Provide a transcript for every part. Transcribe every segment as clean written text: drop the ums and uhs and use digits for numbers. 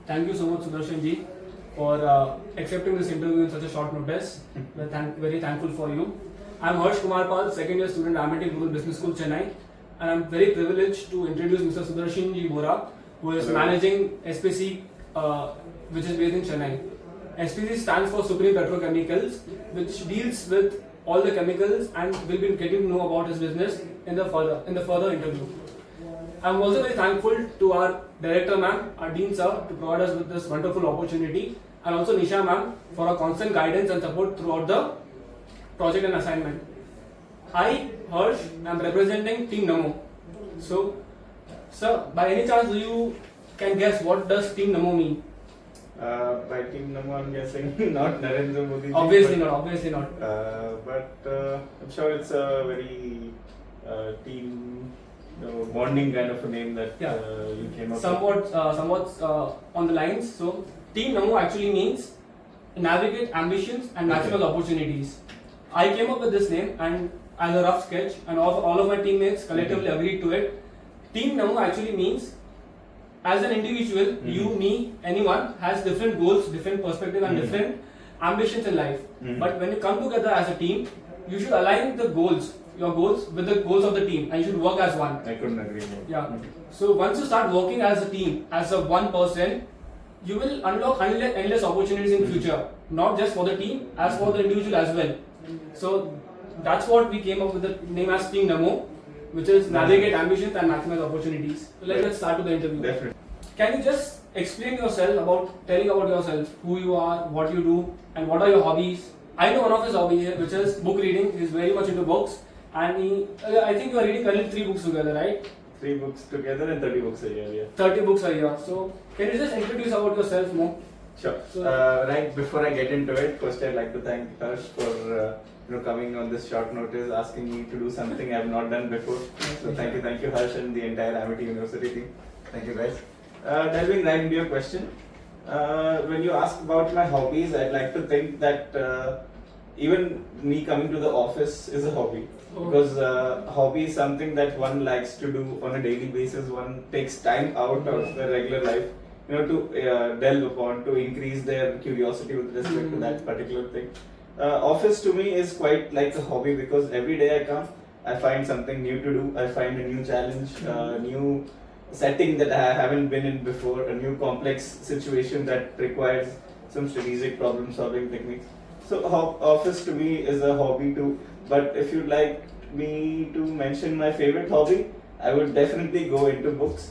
Thank you so much, Sudarshan ji, for accepting this interview in such a short notice. We're very thankful for you. I'm Harsh Pal, second year student at Amity University Business School, Chennai, and I'm very privileged to introduce Mr. Sudarshan Bohra, who is managing SPC, which is based in Chennai. SPC stands for Supreme Petro Chemicals, which deals with all the chemicals, and we'll be getting to know about his business in the further interview. I'm also very thankful to our director ma'am, our dean sir, to provide us with this wonderful opportunity, and also Nisha ma'am for our constant guidance and support throughout the project and assignment. I, Harsh, am representing Team Namo. So, sir, by any chance do you can guess what does Team Namo mean? By Team Namo, I'm guessing not Narendra Modi. Obviously not. But I'm sure it's a very team bonding kind of a name that you came up with. Somewhat on the lines. So, Team Namo actually means navigate ambitions and maximal opportunities. I came up with this name and as a rough sketch, and all of my teammates collectively agreed to it. Team Namo actually means as an individual, you, me, anyone has different goals, different perspectives, and different ambitions in life. But when you come together as a team, you should align your goals with the goals of the team, and you should work as one. I couldn't agree more. Yeah. So once you start working as a team, as a one person, you will unlock endless opportunities in future, not just for the team, as for the individual as well. So that's what we came up with the name as Team Namo, which is navigate ambitions and maximize opportunities. So let's start with the interview. Definitely. Can you just explain telling about yourself, who you are, what you do, and what are your hobbies? I know one of his hobbies, which is book reading. He's very much into books, and I think you are reading currently 3 books together, right? 3 books together and 30 books a year, yeah. 30 books a year. So can you just introduce about yourself more? Sure. Right before I get into it, first I'd like to thank Harsh for coming on this short notice, asking me to do something I've not done before. So thank you Harsh and the entire Amity University team. Thank you guys. Delving right into your question, when you ask about my hobbies, I'd like to think that even me coming to the office is a hobby. Because hobby is something that one likes to do on a daily basis. One takes time out of their regular life, to delve upon, to increase their curiosity with respect to that particular thing. Office to me is quite like a hobby because every day I come, I find something new to do. I find a new challenge, new setting that I haven't been in before, a new complex situation that requires some strategic problem solving techniques. So office to me is a hobby too. But if you'd like me to mention my favorite hobby, I would definitely go into books.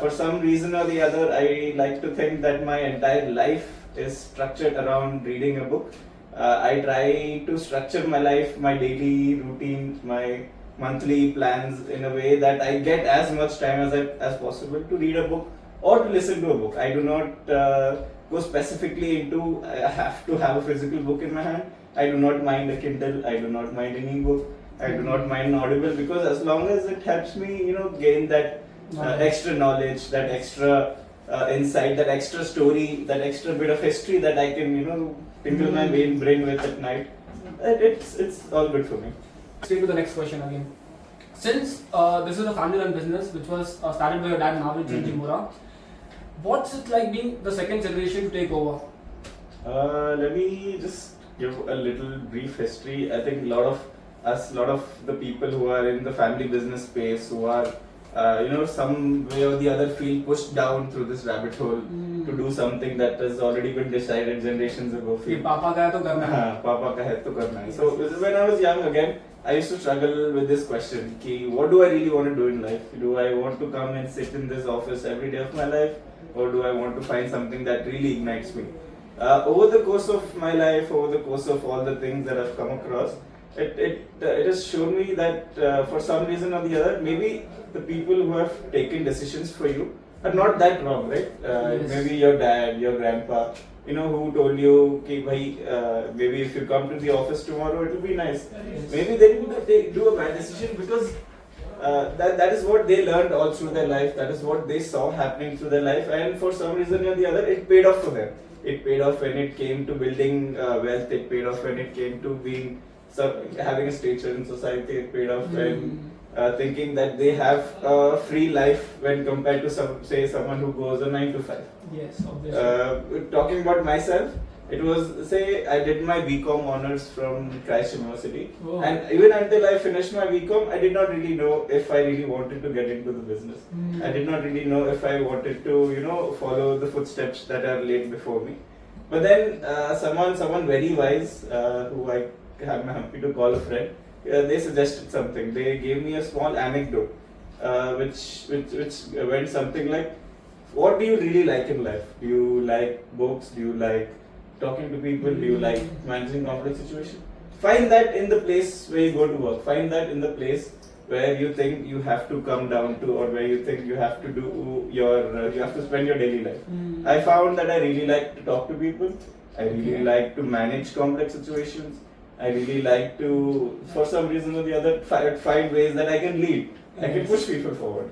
For some reason or the other, I like to think that my entire life is structured around reading a book. I try to structure my life, my daily routine, my monthly plans in a way that I get as much time as possible to read a book or to listen to a book. I do not go specifically into I have to have a physical book in my hand. I do not mind a Kindle, I do not mind an e-book, I do not mind an Audible, because as long as it helps me, gain that extra knowledge, that extra insight, that extra story, that extra bit of history that I can, tinkle my brain with at night, it's all good for me. Straight to the next question again. Since this is a family-run business which was started by your dad, Harsh Jain Bohra, what's it like being the second generation to take over? Let me just give a little brief history. I think a lot of the people who are in the family business space, who are some way or the other feel pushed down through this rabbit hole to do something that has already been decided generations ago. Papa ka hai to karna hai. Papa ka hai to karna hai. So when I was young again, I used to struggle with this question, what do I really want to do in life? Do I want to come and sit in this office every day of my life, or do I want to find something that really ignites me? Over the course of my life, over the course of all the things that I've come across, it has shown me that for some reason or the other, maybe the people who have taken decisions for you are not that wrong, right? Yes. Maybe your dad, your grandpa, who told you, maybe if you come to the office tomorrow, it will be nice. Yes. Maybe they do a bad decision because that is what they learned all through their life. That is what they saw happening through their life, and for some reason or the other, it paid off for them. It paid off when it came to building wealth. It paid off when it came to having a stature in society. It paid off when thinking that they have a free life when compared to someone who goes a 9 to 5. Yes, obviously. Talking about myself, it was, say, I did my BCom honors from Christ University, Oh. and even until I finished my BCom, I did not really know if I really wanted to get into the business. I did not really know if I wanted to, follow the footsteps that are laid before me. But then someone very wise, who I am happy to call a friend, they suggested something. They gave me a small anecdote, which went something like, what do you really like in life? Do you like books? Do you like talking to people? Do you like managing complex situations? Find that in the place where you go to work. Find that in the place where you think you have to come down to, or where you think you have to do you have to spend your daily life. I found that I really like to talk to people. I really like to manage complex situations. I really like to, for some reason or the other, find ways that I can lead. I can push people forward.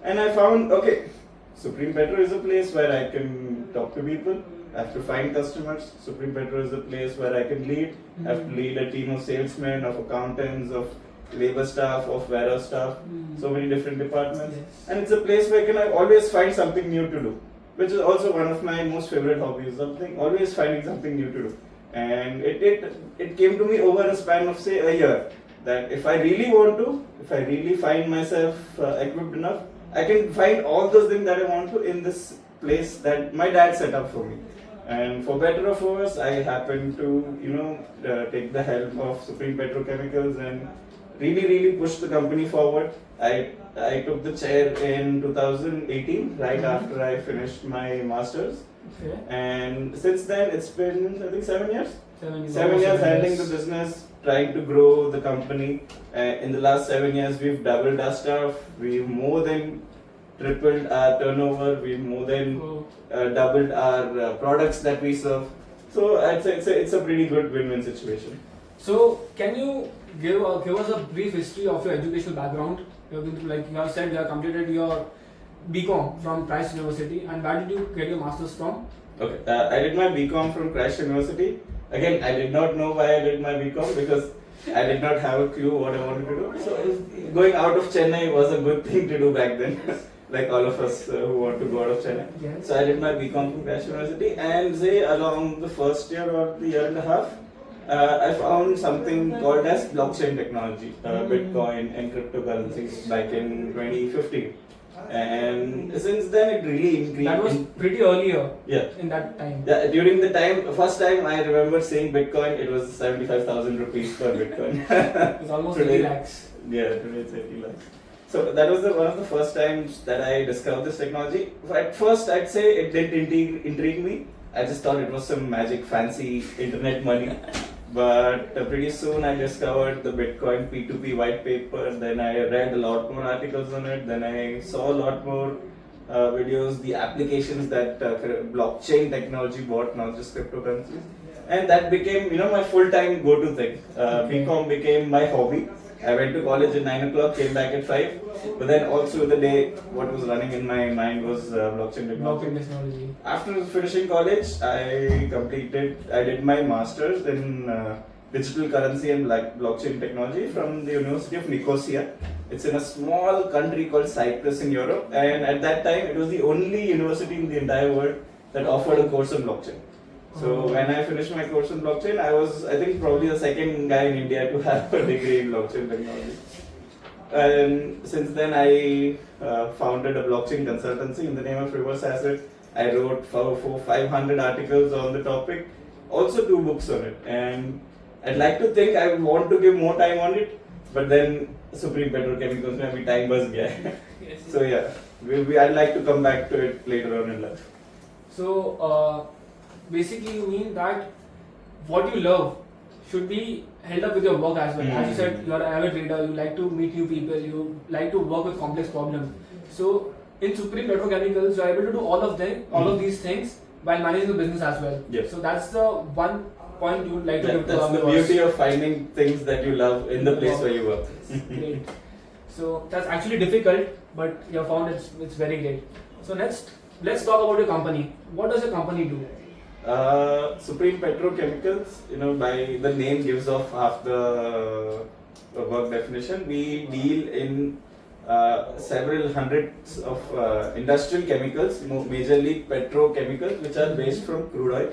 And I found, okay, Supreme Petro is a place where I can talk to people. I have to find customers. Supreme Petro is a place where I can lead. I have to lead a team of salesmen, of accountants, of labor staff, of warehouse staff, so many different departments. Yes. And it's a place where I can always find something new to do, which is also one of my most favorite hobbies. Always finding something new to do. And it came to me over a span of, say, a year, that if I really want to, if I really find myself equipped enough, I can find all those things that I want to in this place that my dad set up for me. And for better or for worse, I happened to, take the help of Supreme Petrochemicals and really push the company forward. I took the chair in 2018, right after I finished my masters. Okay. And since then, it's been, I think, 7 years. 7 years handling the business, trying to grow the company. In the last 7 years, we've doubled our staff. We've more than tripled our turnover. We've more than doubled our products that we serve. So I'd say it's a pretty good win-win situation. So can you give us a brief history of your educational background? You have been through, like you have said, you have completed your BCom from Christ University, and where did you get your masters from? Okay, I did my BCom from Christ University. Again, I did not know why I did my BCom because I did not have a clue what I wanted to do. So going out of Chennai was a good thing to do back then, like all of us who want to go out of Chennai. Yes. So I did my BCom from Christ University, and say along the first year or the year and a half, I found something called as blockchain technology, Bitcoin and cryptocurrencies back in 2015. And since then it really increased. That was pretty earlier. Yeah. In that time. Yeah, during the first time I remember seeing Bitcoin, it was 75,000 rupees per Bitcoin. It's almost 80 lakhs. Yeah, today it's 80 lakhs. So that was one of the first times that I discovered this technology. At first, I'd say it didn't intrigue me. I just thought it was some magic, fancy internet money. But pretty soon I discovered the Bitcoin P2P white paper. Then I read a lot more articles on it. Then I saw a lot more videos, the applications that blockchain technology brought, not just cryptocurrencies. And that became, my full-time go-to thing. BCom became my hobby. I went to college at 9 o'clock, came back at 5. But then also the day, what was running in my mind was blockchain technology. After finishing college, I did my master's in digital currency and blockchain technology from the University of Nicosia. It's in a small country called Cyprus in Europe. And at that time, it was the only university in the entire world that offered a course on blockchain. So when I finished my course in blockchain, I was, I think, probably the second guy in India to have a degree in blockchain technology. And since then, I founded a blockchain consultancy in the name of Reverse Asset. I wrote 500 articles on the topic, also 2 books on it. And I'd like to think I want to give more time on it, but then Supreme Petrochemicals mein abhi time bas gaya. So yeah, I'd like to come back to it later on in life. So basically you mean that what you love should be held up with your work as well. As you said, you are an avid reader, you like to meet new people, you like to work with complex problems. So in Supreme Petrochemicals, you are able to do all of these things while managing the business as well. Yes. So that's the one point you would like to give to That's the beauty of finding things that you love in the place where you work. Great. So that's actually difficult, but you have found it's very great. So next, let's talk about your company. What does your company do? Supreme Petrochemicals, by the name gives off half the work definition, we deal in several hundreds of industrial chemicals, majorly petrochemicals, which are based from crude oil.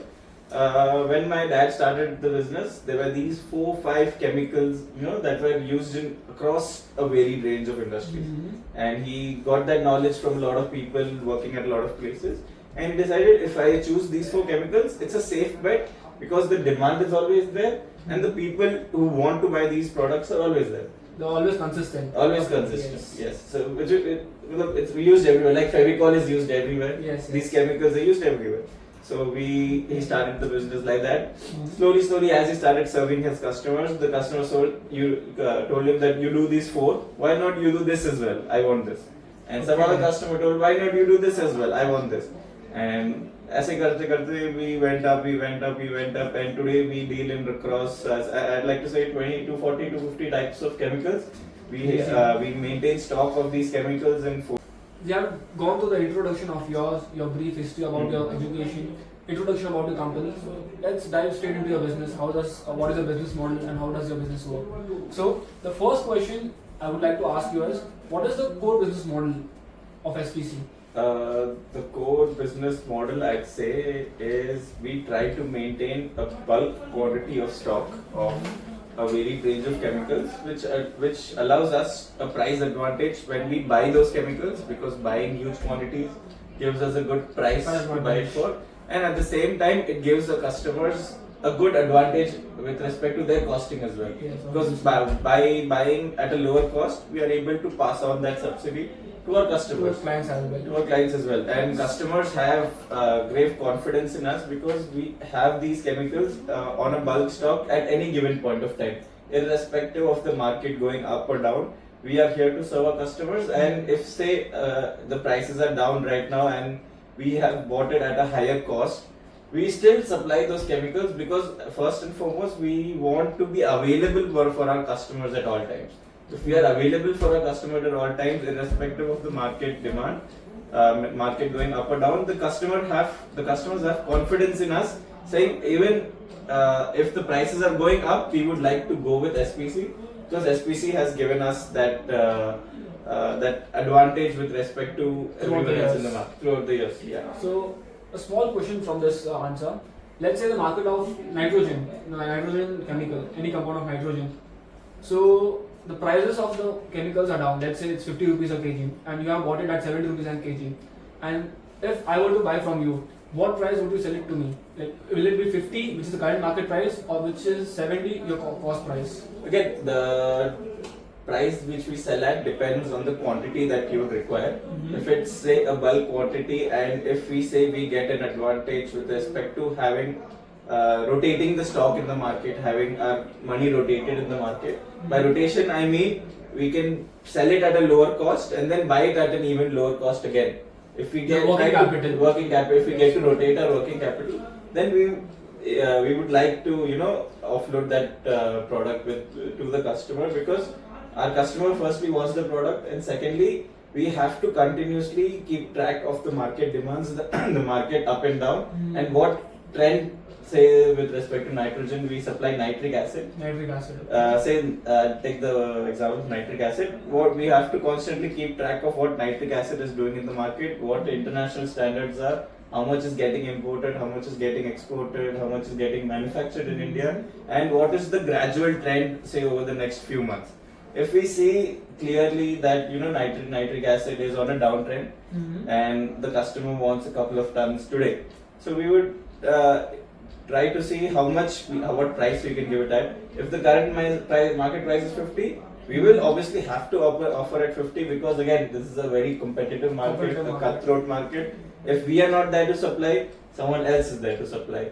When my dad started the business, there were these 4-5 chemicals, that were used across a varied range of industries. And he got that knowledge from a lot of people working at a lot of places. And he decided, if I choose these 4 chemicals, it's a safe bet because the demand is always there, and the people who want to buy these products are always there. They're always consistent. Always consistent. Yes. So it's used everywhere. Like Fevicol is used everywhere. Yes. These chemicals are used everywhere. So he started the business like that. Slowly, as he started serving his customers, the customers told him that you do these 4. Why not you do this as well? I want this. And some other customer told, why not you do this as well? I want this. And ऐसे करते we went up, and today we deal in across, I'd like to say 20 to 40 to 50 types of chemicals. We maintain stock of these chemicals in food. We have gone through the introduction of yours, your brief history about your education, introduction about your company. So let's dive straight into your business. What is your business model and how does your business work? So the first question I would like to ask you is, what is the core business model of SPC? The core business model, I'd say, is we try to maintain a bulk quantity of stock of a varied range of chemicals, which allows us a price advantage when we buy those chemicals, because buying huge quantities gives us a good price to buy it for, and at the same time it gives the customers a good advantage with respect to their costing as well. Yes, because by buying at a lower cost, we are able to pass on that subsidy to our customers, to our clients as well. And customers have great confidence in us because we have these chemicals on a bulk stock at any given point of time, irrespective of the market going up or down. We are here to serve our customers, and if say the prices are down right now and we have bought it at a higher cost, we still supply those chemicals because first and foremost we want to be available for our customers at all times. If we are available for our customer at all times, irrespective of the market demand, market going up or down, the customers have confidence in us, saying even if the prices are going up, we would like to go with SPC because SPC has given us that advantage with respect to everyone else in the market throughout the years. Yeah. So a small question from this answer. Let's say the market of nitrogen chemical, any compound of nitrogen. So the prices of the chemicals are down. Let's say it's 50 rupees a kg and you have bought it at 70 rupees a kg. And if I were to buy from you, what price would you sell it to me? Like, will it be 50, which is the current market price, or which is 70, your cost price? Again, the price which we sell at depends on the quantity that you require. If it's say a bulk quantity, and if we say we get an advantage with respect to having rotating the stock in the market, having our money rotated in the market. By rotation, I mean we can sell it at a lower cost and then buy it at an even lower cost again. If we get working capital, if we get to rotate our working capital, then we would like to offload that product to the customer, because our customer firstly wants the product, and secondly we have to continuously keep track of the market demands, the market up and down, and what trend. Say with respect to nitrogen, we supply nitric acid. Take the example of nitric acid. What we have to constantly keep track of what nitric acid is doing in the market, what the international standards are, how much is getting imported, how much is getting exported, how much is getting manufactured in India, and what is the gradual trend, say over the next few months. If we see clearly that nitric acid is on a downtrend, and the customer wants a couple of tons today, so we would try to see what price we can give it at. If the current market price is 50, we will obviously have to offer at 50, because again, this is a very competitive market, a cutthroat market. If we are not there to supply, someone else is there to supply.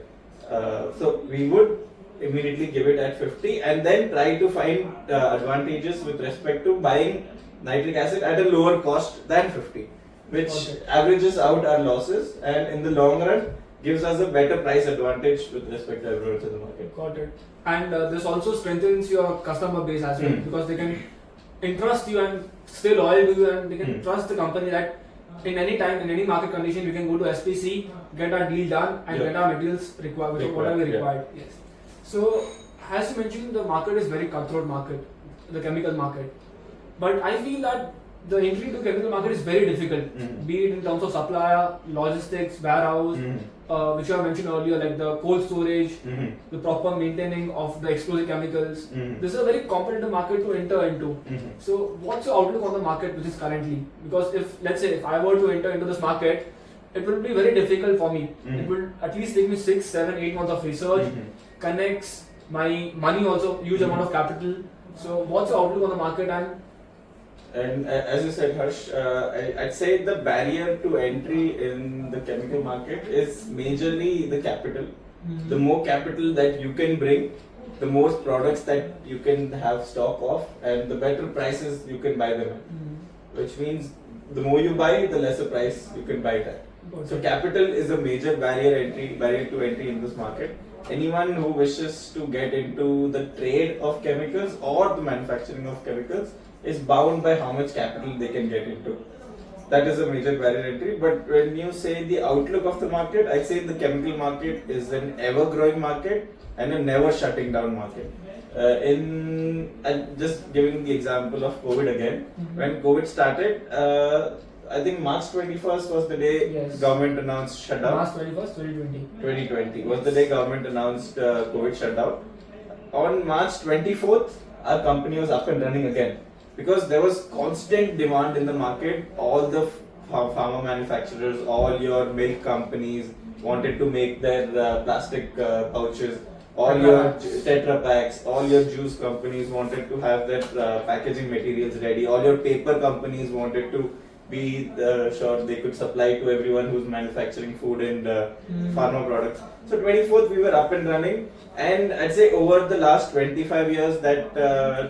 So we would immediately give it at 50 and then try to find advantages with respect to buying nitric acid at a lower cost than 50, which averages out our losses, and in the long run gives us a better price advantage with respect to everyone in the market. Got it. And this also strengthens your customer base as well, because they can entrust you and stay loyal to you, and they can trust the company that in any time, in any market condition, we can go to SPC, get our deal done, and get our materials whatever we required. Yes. So, as you mentioned, the market is very cutthroat market. the chemical market. But I feel that the entry to chemical market is very difficult, be it in terms of supplier, logistics, warehouse, which I mentioned earlier, like the cold storage, the proper maintaining of the explosive chemicals. This is a very competitive market to enter into. So, what's your outlook on the market which is currently? Because if, let's say, if I were to enter into this market, it will be very difficult for me. It will at least take me 6, 7, 8 months of research, connects my money also, huge amount of capital. So, what's your outlook on the market? And as you said, Harsh, I'd say the barrier to entry in the chemical market is majorly the capital. The more capital that you can bring, the more products that you can have stock of, and the better prices you can buy them at. Which means the more you buy, the lesser price you can buy it at. So capital is a major barrier to entry in this market. Anyone who wishes to get into the trade of chemicals or the manufacturing of chemicals is bound by how much capital they can get into. That is a major barrier to entry. But when you say the outlook of the market, I'd say the chemical market is an ever-growing market and a never shutting down market. Just giving the example of COVID again. When COVID started, I think March 21st was the day government announced shutdown. March 21st, 2020. 2020 was the day government announced COVID shutdown. On March 24th, our company was up and running again. Because there was constant demand in the market. All the pharma manufacturers, all your milk companies wanted to make their plastic pouches. All your Tetra packs, all your juice companies wanted to have their packaging materials ready. All your paper companies wanted to be sure they could supply to everyone who's manufacturing food and pharma products. So 24th we were up and running, and I'd say over the last 25 years that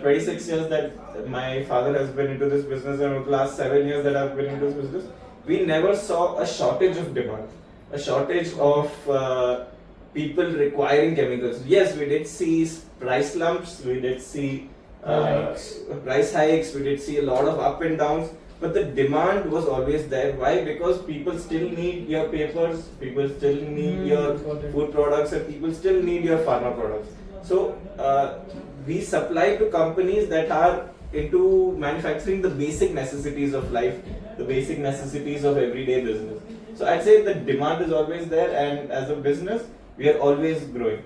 26 years that my father has been into this business, and over the last 7 years that I've been into this business, we never saw a shortage of demand, a shortage of people requiring chemicals. Yes, we did see price slumps, we did see price hikes, we did see a lot of up and downs. But the demand was always there. Why? Because people still need your papers, people still need your food products, and people still need your pharma products. So we supply to companies that are into manufacturing the basic necessities of life, the basic necessities of everyday business. So I'd say the demand is always there, and as a business, we are always growing.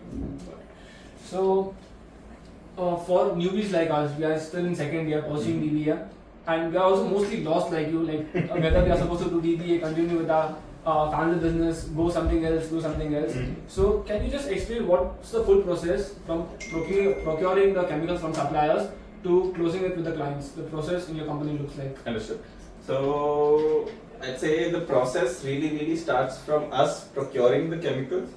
So for newbies like us, we are still in second year pursuing BBA. And we are also mostly lost like you, like whether we are supposed to do DBA, continue with our family business, go something else, do something else. So can you just explain what's the full process from procuring the chemicals from suppliers to closing it with the clients? The process in your company looks like. Understood. So I'd say the process really starts from us procuring the chemicals.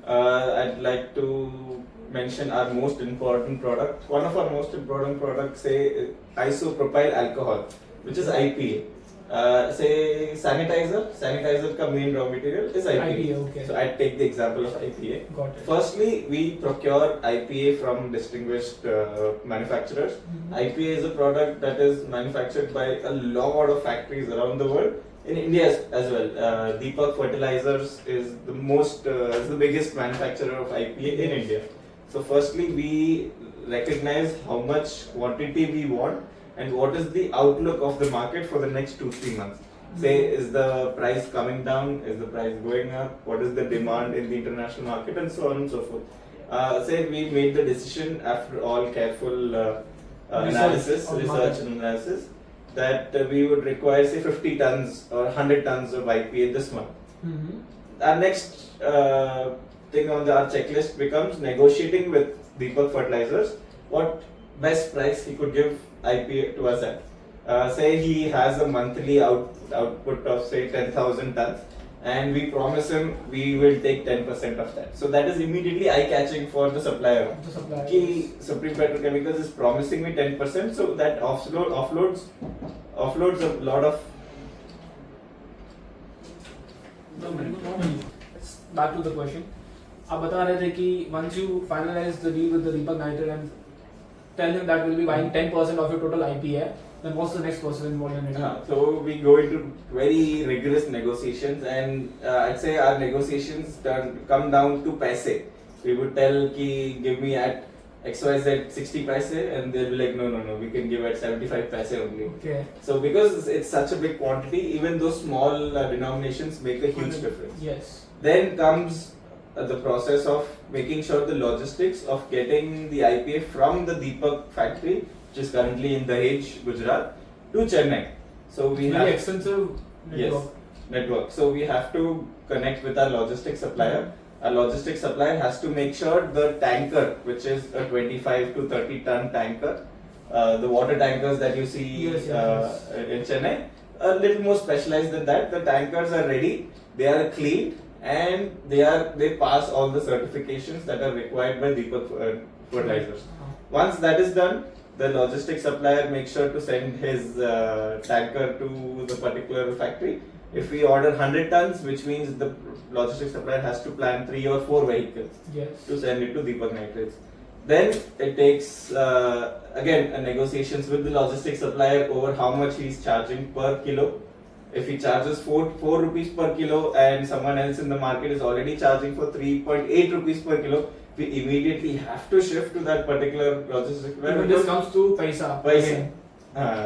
I'd like to mention our most important product. One of our most important products, say isopropyl alcohol, which is IPA. Say sanitizer ka main raw material is IPA. Okay. So I take the example of IPA. Got it. Firstly, we procure IPA from distinguished manufacturers. IPA is a product that is manufactured by a lot of factories around the world. In India as well, Deepak Fertilizers is the biggest manufacturer of IPA in India. So firstly, we recognize how much quantity we want and what is the outlook of the market for the next 2-3 months. Say, is the price coming down? Is the price going up? What is the demand in the international market? And so on and so forth. Say we made the decision after all careful research and analysis that we would require say 50 tons or 100 tons of IPA this month. Our next thing on our checklist becomes negotiating with Deepak Fertilizers what best price he could give IPA to us at. Say he has a monthly output of say 10,000 tons, and we promise him we will take 10% of that. So that is immediately eye-catching for the supplier. Ki Supreme Petrochemicals is promising me 10%, so that offloads a lot of. Back to the question. आप बता रहे थे कि once you finalize the deal with the Deepak Nitrate and tell him that we'll be buying 10% of your total IPA, then what's the next process involved in it? So we go into very rigorous negotiations, and I'd say our negotiations come down to paise. We would tell ki give me at XYZ 60 paise, and they'll be like, no, we can give at 75 paise only. Okay. So because it's such a big quantity, even those small denominations make a huge difference. Yes. Then comes the process of making sure the logistics of getting the IPA from the Deepak factory, which is currently in Dahej, Gujarat, to Chennai. So we Very have extensive network. Yes, network. So we have to connect with our logistics supplier. Our logistics supplier has to make sure the tanker, which is a 25 to 30 ton tanker, the water tankers that you see Yes. in Chennai, a little more specialized than that. The tankers are ready, they are cleaned, and they pass all the certifications that are required by Deepak fertilizers. Once that is done, the logistics supplier makes sure to send his tanker to the particular factory. If we order 100 tons, which means the logistics supplier has to plan 3 or 4 vehicles to send it to Deepak Nitrates. Then it takes again negotiations with the logistics supplier over how much he is charging per kilo. If he charges 4 rupees per kilo and someone else in the market is already charging for 3.8 rupees per kilo, we immediately have to shift to that particular logistics supplier. When this comes to paisa. Paisa.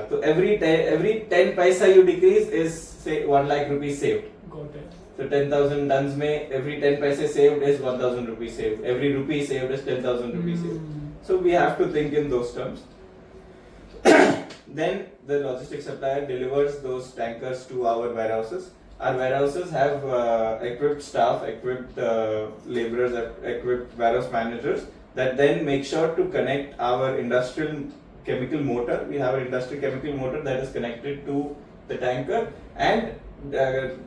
So every 10 paisa you decrease is say 1 lakh rupees saved. Got it. So 10,000 tons may every 10 paisa saved is 1,000 rupees saved. Every rupee saved is 10,000 rupees saved. So we have to think in those terms. Then the logistics supplier delivers those tankers to our warehouses. Our warehouses have equipped staff, equipped laborers, equipped warehouse managers that then make sure to connect our industrial chemical motor. We have an industrial chemical motor that is connected to the tanker, and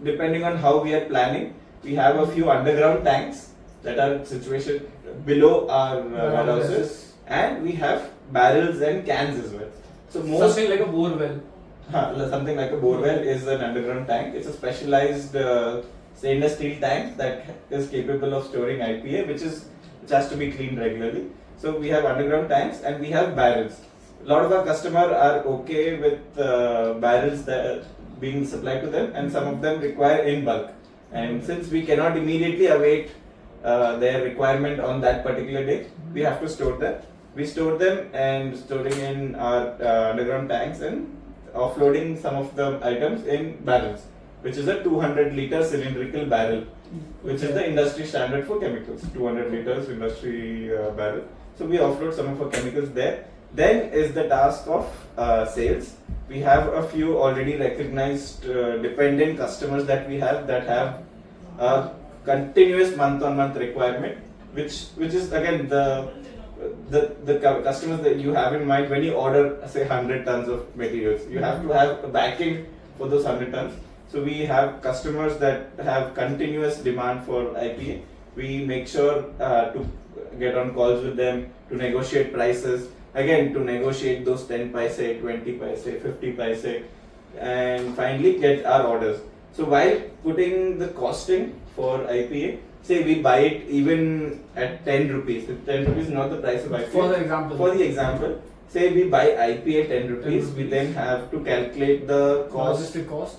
depending on how we are planning, we have a few underground tanks that are situated below our warehouses, and we have barrels and cans as well. So something like a bore well. Something like a bore well is an underground tank. It's a specialized stainless steel tank that is capable of storing IPA, which has to be cleaned regularly. So we have underground tanks and we have barrels. A lot of our customers are okay with barrels that being supplied to them, and some of them require in bulk. And since we cannot immediately await their requirement on that particular day, we have to store them. We store them and storing in our underground tanks and offloading some of the items in barrels, which is a 200 liter cylindrical barrel, which is the industry standard for chemicals. 200 liters industry barrel. So we offload some of our chemicals there. Then is the task of sales. We have a few already recognized dependent customers that we have that have a continuous month-on-month requirement, which is again the customers that you have in mind when you order say 100 tons of materials. You have to have a backing for those 100 tons. So we have customers that have continuous demand for IPA. We make sure to get on calls with them to negotiate prices. Again, to negotiate those 10 paise, 20 paise, 50 paise, and finally get our orders. So while putting the costing for IPA, say we buy it even at 10 rupees. 10 rupees is not the price of IPA. For the example, say we buy IPA 10 rupees, we then have to calculate the cost,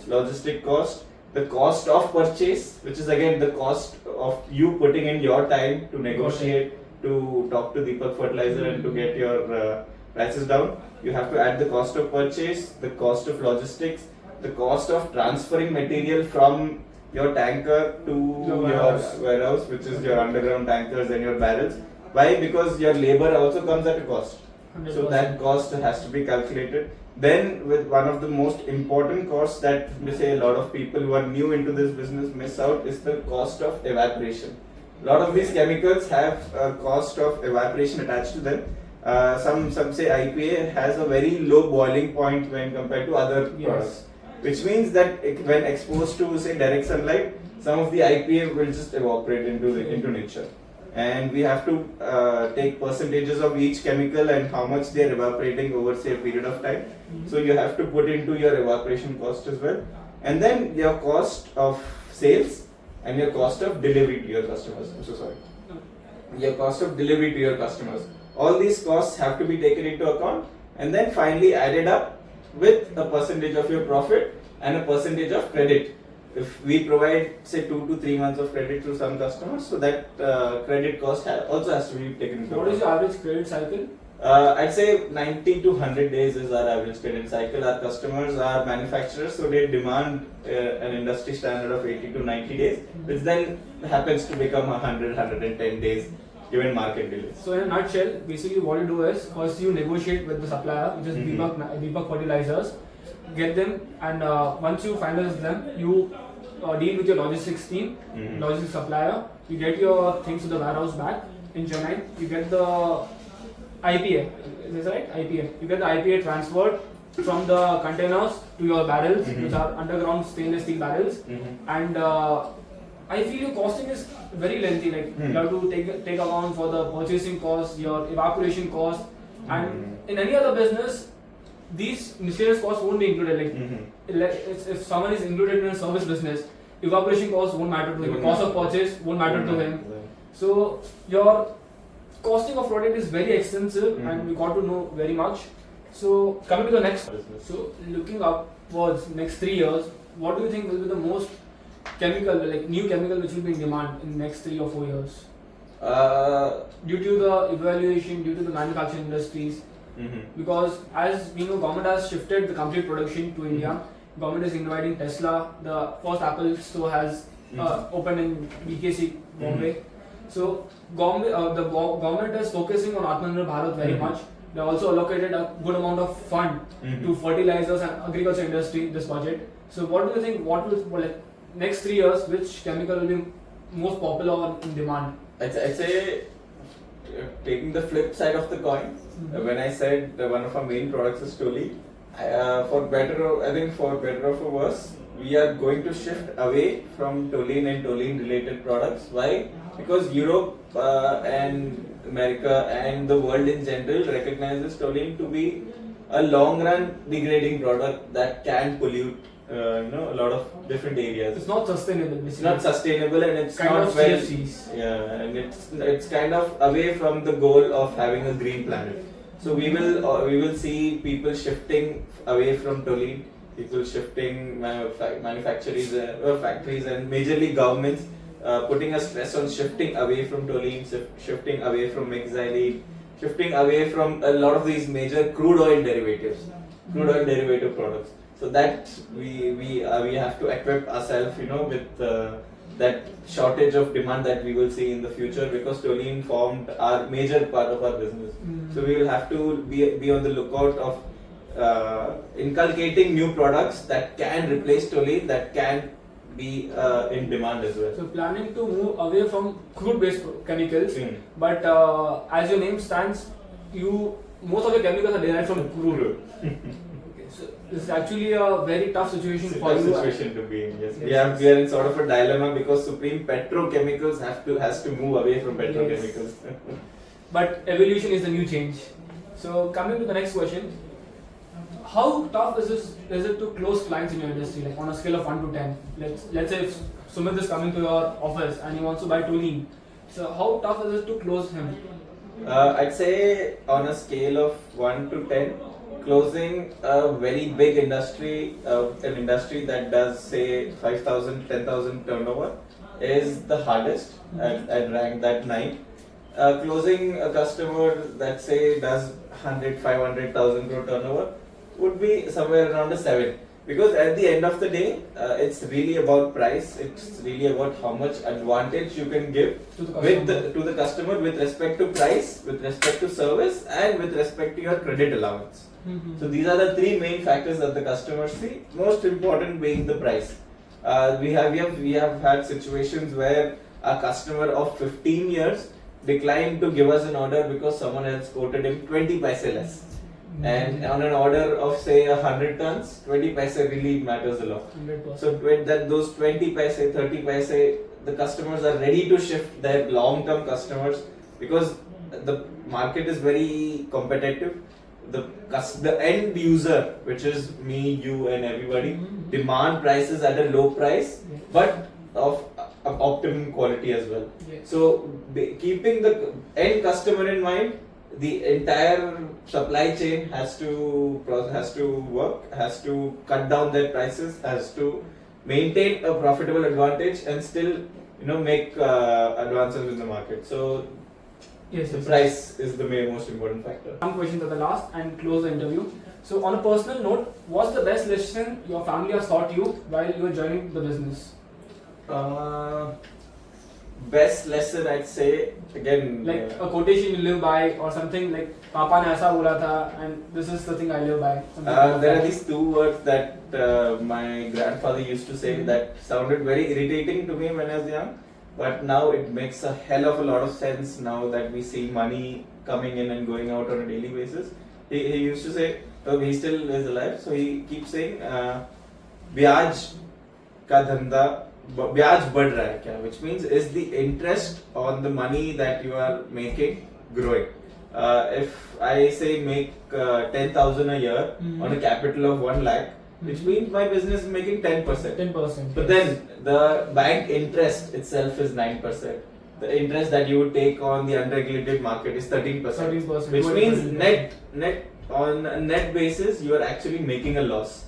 logistic cost, the cost of purchase, which is again the cost of you putting in your time to negotiate, to talk to Deepak Fertilizer and to get your prices down. You have to add the cost of purchase, the cost of logistics, the cost of transferring material from your tanker to your warehouse, which is your underground tankers and your barrels. Why? Because your labor also comes at a cost. 100%. So that cost has to be calculated. Then with one of the most important costs that say a lot of people who are new into this business miss out is the cost of evaporation. A lot of these chemicals have a cost of evaporation attached to them. Some say IPA has a very low boiling point when compared to other products, which means that when exposed to say direct sunlight, some of the IPA will just evaporate into nature. And we have to take percentages of each chemical and how much they are evaporating over say a period of time. So you have to put into your evaporation cost as well, and then your cost of sales and your cost of delivery to your customers. I'm so sorry. Your cost of delivery to your customers. All these costs have to be taken into account and then finally added up with a percentage of your profit and a percentage of credit if we provide say 2 to 3 months of credit to some customers, so that credit cost also has to be taken into What account. is your average credit cycle? I'd say 90 to 100 days is our average credit cycle. Our customers are manufacturers, so they demand an industry standard of 80 to 90 days, which then happens to become 100, 110 days given market delays. So in a nutshell, basically what you do is first you negotiate with the supplier, which is Deepak Fertilizers, get them, and once you finalize them, you deal with your logistics team, logistics supplier. You get your things to the warehouse back in Chennai. You get the IPA, is this right? IPA. You get the IPA transferred from the containers to your barrels, which are underground stainless steel barrels, and I feel your costing is very lengthy. Like you have to take account for the purchasing cost, your evaporation cost, and in any other business, these miscellaneous costs won't be included. If someone is included in a service business, evaporation costs won't matter to him. Cost of purchase won't matter to him. So your costing of product is very extensive, and we got to know very much. So coming to the next, so looking upwards next 3 years, what do you think will be the most new chemical which will be in demand in next 3 or 4 years? Due to the evaluation, due to the manufacturing industries, because as we know, government has shifted the complete production to India. Government is inviting Tesla. The first Apple store has opened in BKC, Bombay. So the government is focusing on Atmanirbhar Bharat very much. They also allocated a good amount of fund to fertilizers and agriculture industry this budget. So what do you think? What will next 3 years? Which chemical will be most popular or in demand? I'd say taking the flip side of the coin. When I said one of our main products is toluene, for better or for worse, we are going to shift away from toluene and toluene related products. Why? Because Europe and America and the world in general recognizes toluene to be a long run degrading product that can pollute a lot of different areas. It's not sustainable. Basically. It's not sustainable, and it's kind not of well. CFCs. Yeah, and it's kind of away from the goal of having a green planet. So we will see people shifting away from toluene, people shifting factories and majorly governments putting a stress on shifting away from toluene, shifting away from mexylene, shifting away from a lot of these major crude oil derivatives, crude oil derivative products. So that we have to equip ourselves, with that shortage of demand that we will see in the future, because toluene formed our major part of our business. So we will have to be on the lookout of inculcating new products that can replace toluene, that can be in demand as well. So planning to move away from crude-based chemicals, but as your name stands, most of the chemicals are derived from crude. So this is actually a very tough situation it's a for tough you. Situation to be in. Yes. We are in sort of a dilemma, because Supreme Petrochemicals has to move away from petrochemicals. Yes. But evolution is the new change. So coming to the next question, how tough is it to close clients in your industry, like on a scale of 1 to 10? Let's say if Sumit is coming to your office and he wants to buy toluene. So how tough is it to close him? I'd say on a scale of 1 to 10, closing a very big industry, an industry that does say 5,000, 10,000 turnover, is the hardest. I'd rank that 9. Closing a customer that say does 100, 500,000 crore turnover would be somewhere around a 7. Because at the end of the day, it's really about price. It's really about how much advantage you can give to the customer with respect to price, with respect to service, and with respect to your credit allowance. So these are the 3 main factors that the customers see. Most important being the price. We have had situations where a customer of 15 years declined to give us an order because someone else quoted him 20 paise less. And on an order of say 100 tons, 20 paise really matters a lot. 100%. So those 20 paise, 30 paise, the customers are ready to shift, their long-term customers, because the market is very competitive. The end user, which is me, you and everybody, demand prices at a low price, but of optimum quality as well. Yes. So keeping the end customer in mind, the entire supply chain has to work, has to cut down their prices, has to maintain a profitable advantage and still make advances in the market. So Yes, the yes, price is the most important factor. Some questions at the last and close the interview. So, on a personal note, what's the best lesson your family has taught you while you were joining the business? Best lesson I'd say again, Like a quotation you live by, or something like "Papa ne aisa bola tha," and this is the thing I live by. there are these two words that my grandfather used to say that sounded very irritating to me when I was young, but now it makes a hell of a lot of sense now that we see money coming in and going out on a daily basis. He used to say, he still is alive, so he keeps saying, "Byaj ka dhanda, byaj बढ़ रहा है क्या?" Which means is the interest on the money that you are making growing. If I say make 10,000 a year on a capital of 1 lakh, which means my business is making 10%. 10%. But then the bank interest itself is 9%. The interest that you would take on the unregulated market is 13%. 13%. Which means net on a net basis you are actually making a loss.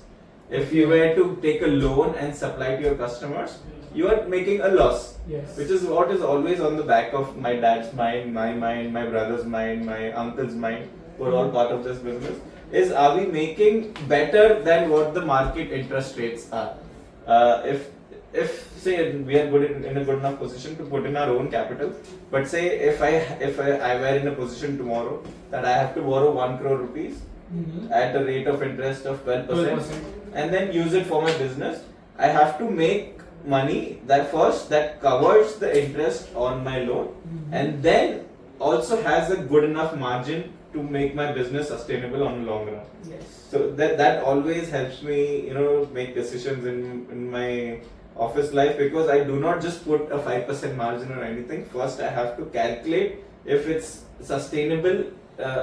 If you were to take a loan and supply to your customers, you are making a loss. Yes. Which is what is always on the back of my dad's mind, my mind, my brother's mind, my uncle's mind. We're all part of this business. Is, are we making better than what the market interest rates are? If say we are good in a good enough position to put in our own capital, but say if I were in a position tomorrow that I have to borrow 1 crore rupees at a rate of interest of 12%, and then use it for my business, I have to make money that covers the interest on my loan, and then also has a good enough margin to make my business sustainable on the long run. Yes. So that always helps me, make decisions in my office life, because I do not just put a 5% margin or anything. First, I have to calculate if it's sustainable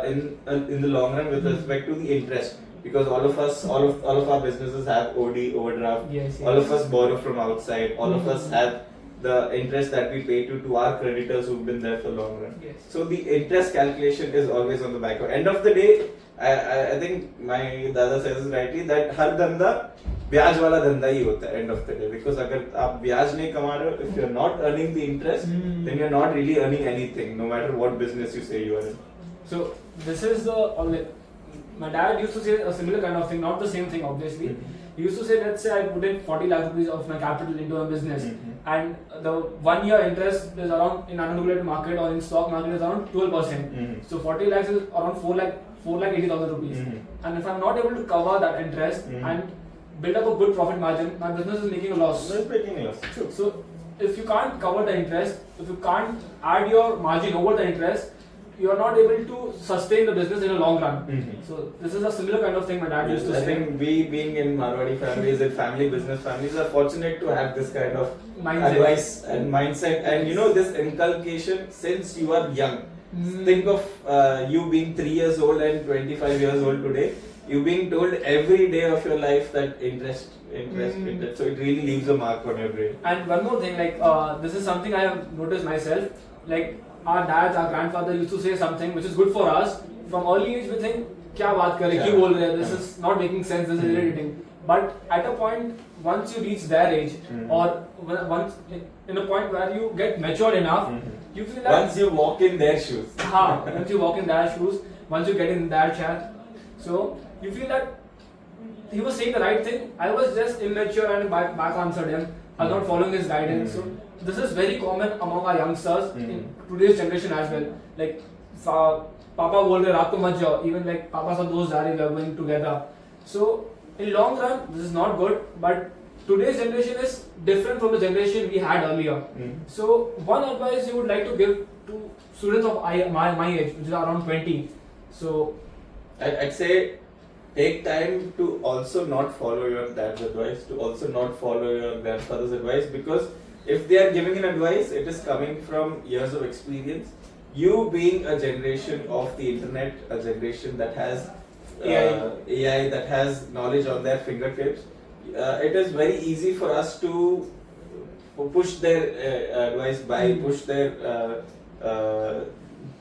in the long run with respect to the interest, because all of our businesses have OD, overdraft. Yes, All of us borrow from outside. All of us have the interest that we pay to our creditors who've been there for long run. Yes. So the interest calculation is always on the back. End of the day, I think my dada says rightly that हर धंधा ब्याज वाला धंधा ही होता है end of the day, because अगर आप ब्याज नहीं कमा रहे हो, if you're not earning the interest, then you're not really earning anything, no matter what business you say you are in. So this is my dad used to say a similar kind of thing, not the same thing obviously. He used to say, let's say I put in 40 lakh rupees of my capital into a business, and the 1 year interest is around, in unregulated market or in stock market, is around 12%. So 40 lakhs is around 4 lakh 80,000 rupees. And if I'm not able to cover that interest and build up a good profit margin, my business is making a loss. It's making a loss. True. So if you can't cover the interest, if you can't add your margin over the interest, you are not able to sustain the business in a long run. So this is a similar kind of thing my dad used to say. I think we, being in Marwadi families and family business families, are fortunate to have this kind of advice and mindset, and this inculcation since you are young. Think of you being 3 years old and 25 years old today. You being told every day of your life that interest. So it really leaves a mark on your brain. And one more thing, like this is something I have noticed myself. Like our dads, our grandfather used to say something which is good for us. From early age we think, क्या बात कर रहे, क्यों बोल रहे हैं? This is not making sense. This is irritating. But at a point, once you reach their age, or once in a point where you get matured enough, you feel that once you walk in their shoes. Once you walk in their shoes, once you get in their chair, so you feel that he was saying the right thing. I was just immature and back answered him. I was not following his guidance. So this is very common among our youngsters in today's generation as well. Like Papa बोल रहे रात को मत जाओ. Even like Papa साथ दोस्त जा रहे, we are going together. So in long run, this is not good. But today's generation is different from the generation we had earlier. So one advice you would like to give to students of my age, which is around 20. So I'd say take time to also not follow your dad's advice, to also not follow your grandfather's advice, because if they are giving an advice, it is coming from years of experience. You being a generation of the internet, a generation that has AI, that has knowledge on their fingertips, it is very easy for us to push their advice by, push their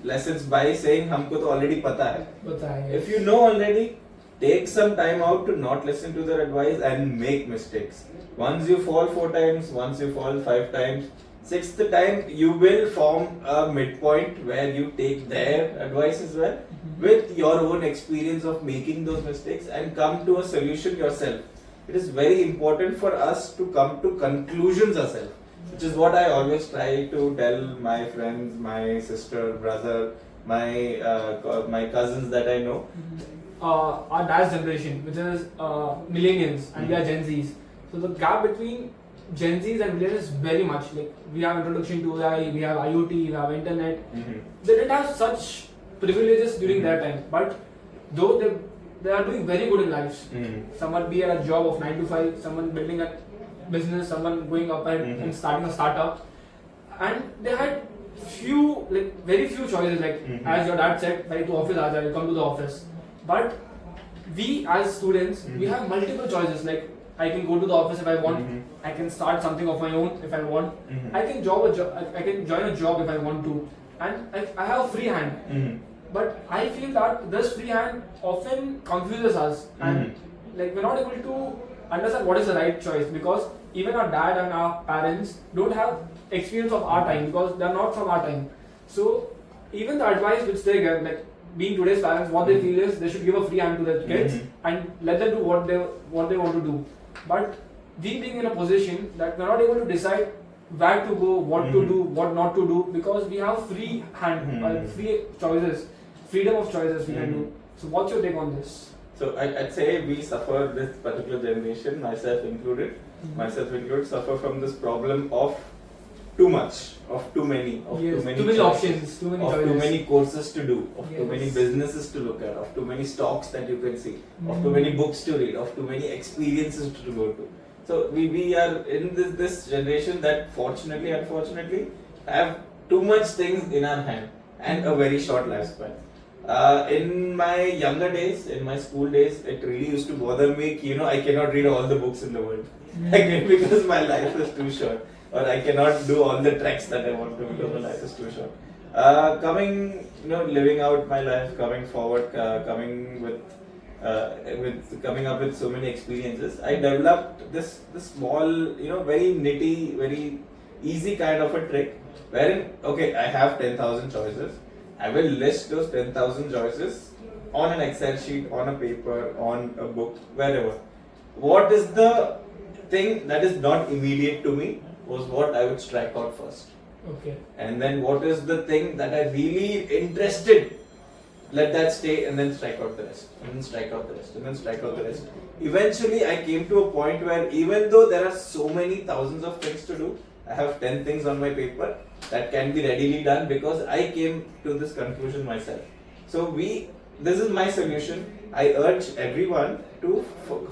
lessons by saying हमको तो already पता है. If you know already, take some time out to not listen to their advice and make mistakes. Once you fall 4 times, once you fall 5 times, sixth time you will form a midpoint where you take their advice as well with your own experience of making those mistakes and come to a solution yourself. It is very important for us to come to conclusions ourselves, which is what I always try to tell my friends, my sister, brother, my cousins that I know. Our dad's generation, which is millennials, and we are Gen Zs. So the gap between Gen Zs and millennials is very much like we have introduction to AI, we have IoT, we have internet. They didn't have such privileges during their time, but though they are doing very good in lives. Someone be at a job of 9 to 5, someone building a business, someone going up and starting a startup, and they had very few choices. As your dad said, like to office, Aja, you come to the office. But we as students, we have multiple choices. Like I can go to the office if I want. I can start something of my own if I want. I can I can join a job if I want to, and I have a free hand. But I feel that this free hand often confuses us, and we're not able to understand what is the right choice, because even our dad and our parents don't have experience of our time because they are not from our time. So even the advice which they give, like being today's parents, what they feel is they should give a free hand to their kids and let them do what they want to do. But we being in a position that we're not able to decide where to go, what to do, what not to do, because we have free hand, free choices, freedom of choices we can do. So what's your take on this? So I'd say we suffer, this particular generation, myself included, suffer from this problem of too much, of too many options, too many choices, too many courses to do, of yes, too many businesses to look at, of too many stocks that you can see, of too many books to read, of too many experiences to go to. So we are in this generation that fortunately, unfortunately, have too much things in our hand and a very short lifespan. In my younger days, in my school days, it really used to bother me. I cannot read all the books in the world because my life is too short, or I cannot do all the treks that I want to because my life is too short. Living out my life, coming forward, coming up with so many experiences, I developed this small, very nitty, very easy kind of a trick wherein, I have 10,000 choices. I will list those 10,000 choices on an Excel sheet, on a paper, on a book, wherever. What is the thing that is not immediate to me was what I would strike out first. Okay. And then what is the thing that I really interested, let that stay, and then strike out the rest, and then strike out the rest, and then strike out the rest. Eventually I came to a point where even though there are so many thousands of things to do, I have 10 things on my paper that can be readily done because I came to this conclusion myself. So this is my solution. I urge everyone to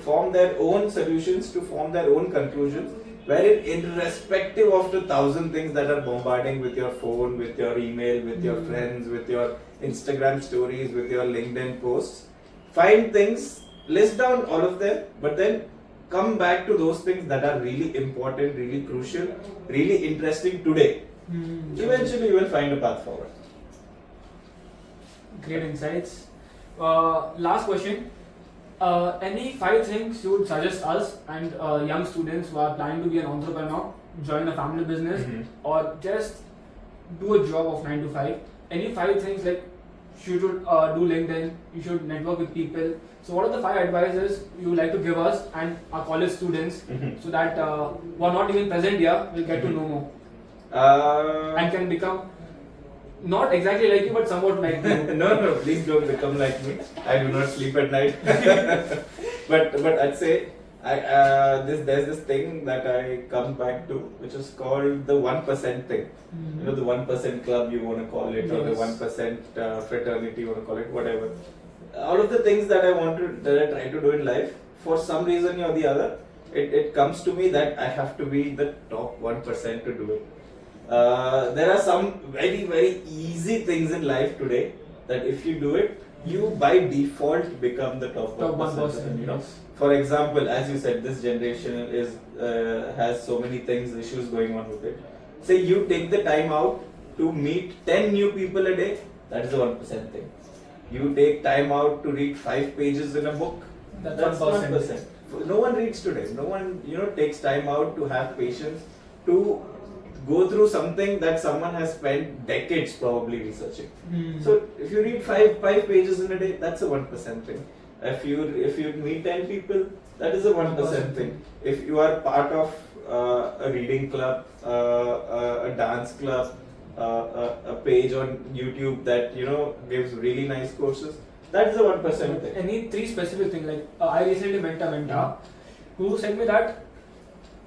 form their own solutions, to form their own conclusions, wherein irrespective of the 1,000 things that are bombarding with your phone, with your email, with your friends, with your Instagram stories, with your LinkedIn posts, find things, list down all of them, but then come back to those things that are really important, really crucial, really interesting today. Eventually you will find a path forward. Great insights. Last question. Any 5 things you would suggest us and young students who are planning to be an entrepreneur, join a family business, or just do a job of 9 to 5? Any 5 things like you should do LinkedIn, you should network with people. So what are the 5 advices you would like to give us and our college students so that who are not even present here will get to know more and can become not exactly like you but somewhat like you? No, please don't become like me. I do not sleep at night. but I'd say there's this thing that I come back to, which is called the 1% thing. The 1% club you want to call it, or the 1% fraternity you want to call it, whatever. All of the things that I try to do in life, for some reason or the other, it comes to me that I have to be the top 1% to do it. There are some very, very easy things in life today that if you do it, you by default become the top 1%. Yes. For example, as you said, this generation has so many issues going on with it. Say you take the time out to meet 10 new people a day, that is the 1% thing. you take time out to read 5 pages in a book. That's 1%. 1%. No one reads today. No one, takes time out to have patience to go through something that someone has spent decades probably researching. So if you read five pages in a day, that's a 1% thing. If you meet 10 people, that is a 1% thing. If you are part of a reading club, a dance club, a page on YouTube that gives really nice courses, that is a 1% thing. Any 3 specific things, like I recently met a mentor who said me that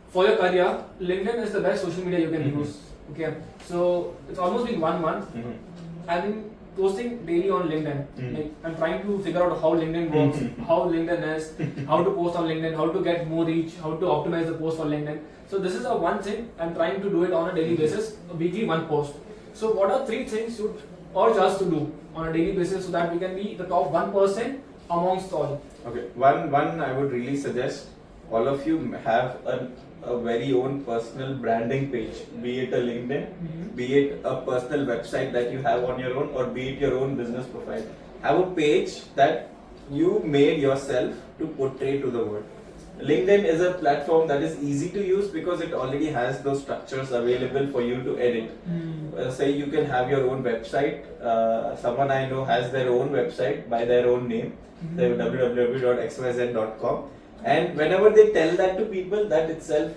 for your career, LinkedIn is the best social media you can use. Okay, so it's almost been 1 month. I've been posting daily on LinkedIn. Like I'm trying to figure out how LinkedIn works, how LinkedIn is, how to post on LinkedIn, how to get more reach, how to optimize the post for LinkedIn. So this is a one thing I'm trying to do it on a daily basis, a weekly 1 post. So what are 3 things you urge us to do on a daily basis so that we can be the top 1% amongst all? Okay, one I would really suggest all of you have a very own personal branding page, be it a LinkedIn, be it a personal website that you have on your own, or be it your own business profile. Have a page that you made yourself to portray to the world. LinkedIn is a platform that is easy to use because it already has those structures available for you to edit. Say you can have your own website. Someone I know has their own website by their own name, say www.xyz.com. And whenever they tell that to people, that itself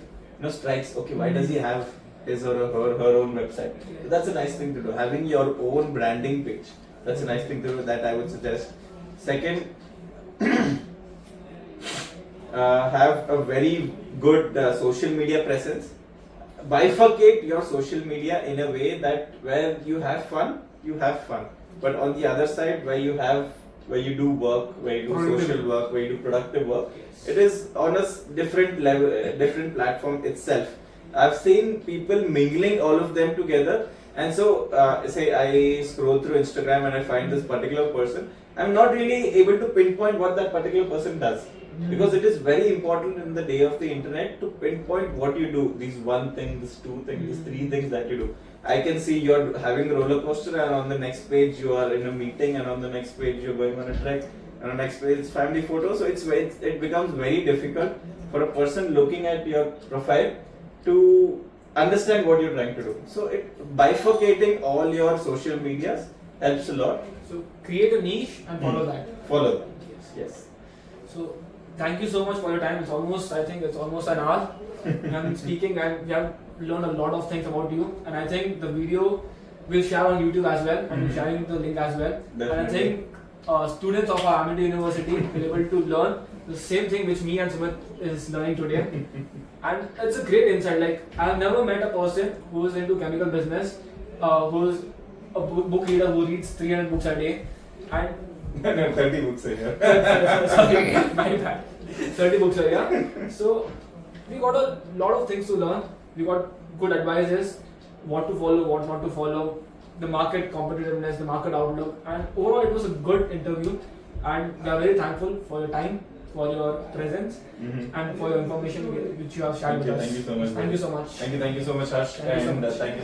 strikes, okay, why does he have his or her own website? So that's a nice thing to do. Having your own branding page, that's a nice thing to do that I would suggest. Second, have a very good social media presence. Bifurcate your social media in a way that where you have fun, but on the other side where you do work, where you do social work, where you do productive work, it is on a different level, different platform itself. I've seen people mingling all of them together, and so say I scroll through Instagram and I find this particular person, I'm not really able to pinpoint what that particular person does. Because it is very important in the day of the internet to pinpoint what you do. These 1 thing, these 2 things, these 3 things that you do. I can see you're having a roller coaster, and on the next page you are in a meeting, and on the next page you're going on a trek, and on the next page it's family photos. So it becomes very difficult for a person looking at your profile to understand what you're trying to do. So bifurcating all your social medias helps a lot. So create a niche and follow that. Follow that. Yes. So thank you so much for your time. I think it's almost an hour. I'm speaking and we have learned a lot of things about you. And I think the video will share on YouTube as well, and we're sharing the link as well. Definitely. And I think students of our Amity University will be able to learn the same thing which me and Sumit is learning today. And it's a great insight. Like I've never met a person who is into chemical business, who's a book reader who reads 300 books a day, and No, 30 books a year. Sorry, my bad. 30 books a year. So we got a lot of things to learn. We got good advices, what to follow, what not to follow, the market competitiveness, the market outlook, and overall it was a good interview. And we are very thankful for your time, for your presence, and for your information which you have shared with us. Thank you so much. Thank you so much. Thank you so much, Harsh. Thank you so much. Thank you.